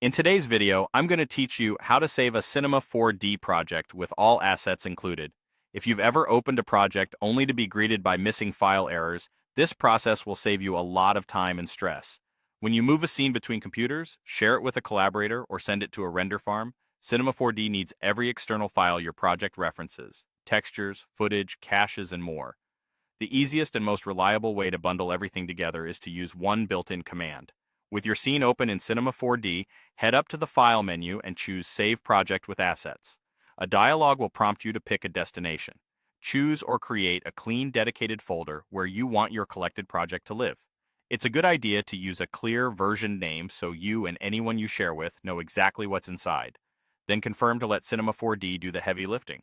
In today's video, I'm going to teach you how to save a Cinema 4D project with all assets included. If you've ever opened a project only to be greeted by missing file errors, this process will save you a lot of time and stress. When you move a scene between computers, share it with a collaborator, or send it to a render farm, Cinema 4D needs every external file your project references: textures, footage, caches, and more. The easiest and most reliable way to bundle everything together is to use one built-in command. With your scene open in Cinema 4D, head up to the File menu and choose Save Project with Assets. A dialog will prompt you to pick a destination. Choose or create a clean, dedicated folder where you want your collected project to live. It's a good idea to use a clear version name so you and anyone you share with know exactly what's inside. Then confirm to let Cinema 4D do the heavy lifting.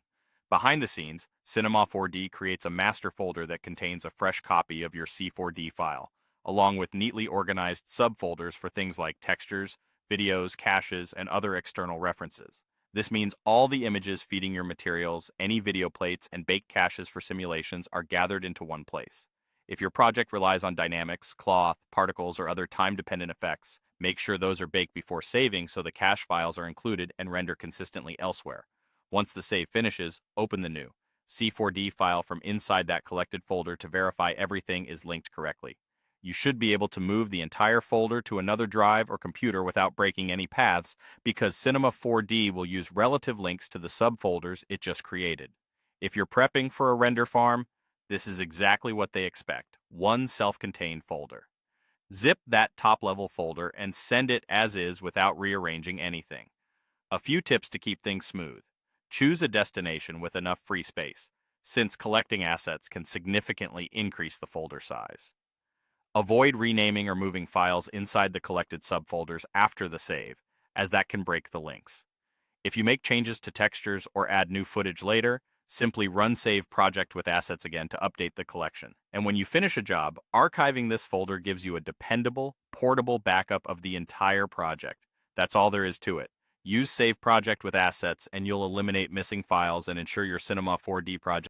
Behind the scenes, Cinema 4D creates a master folder that contains a fresh copy of your C4D file, along with neatly organized subfolders for things like textures, videos, caches, and other external references. This means all the images feeding your materials, any video plates, and baked caches for simulations are gathered into one place. If your project relies on dynamics, cloth, particles, or other time-dependent effects, make sure those are baked before saving so the cache files are included and render consistently elsewhere. Once the save finishes, open the new C4D file from inside that collected folder to verify everything is linked correctly. You should be able to move the entire folder to another drive or computer without breaking any paths, because Cinema 4D will use relative links to the subfolders it just created. If you're prepping for a render farm, this is exactly what they expect: one self-contained folder. Zip that top-level folder and send it as is without rearranging anything. A few tips to keep things smooth. Choose a destination with enough free space, since collecting assets can significantly increase the folder size. Avoid renaming or moving files inside the collected subfolders after the save, as that can break the links. If you make changes to textures or add new footage later, simply run Save Project with Assets again to update the collection. And when you finish a job, archiving this folder gives you a dependable, portable backup of the entire project. That's all there is to it. Use Save Project with Assets and you'll eliminate missing files and ensure your Cinema 4D project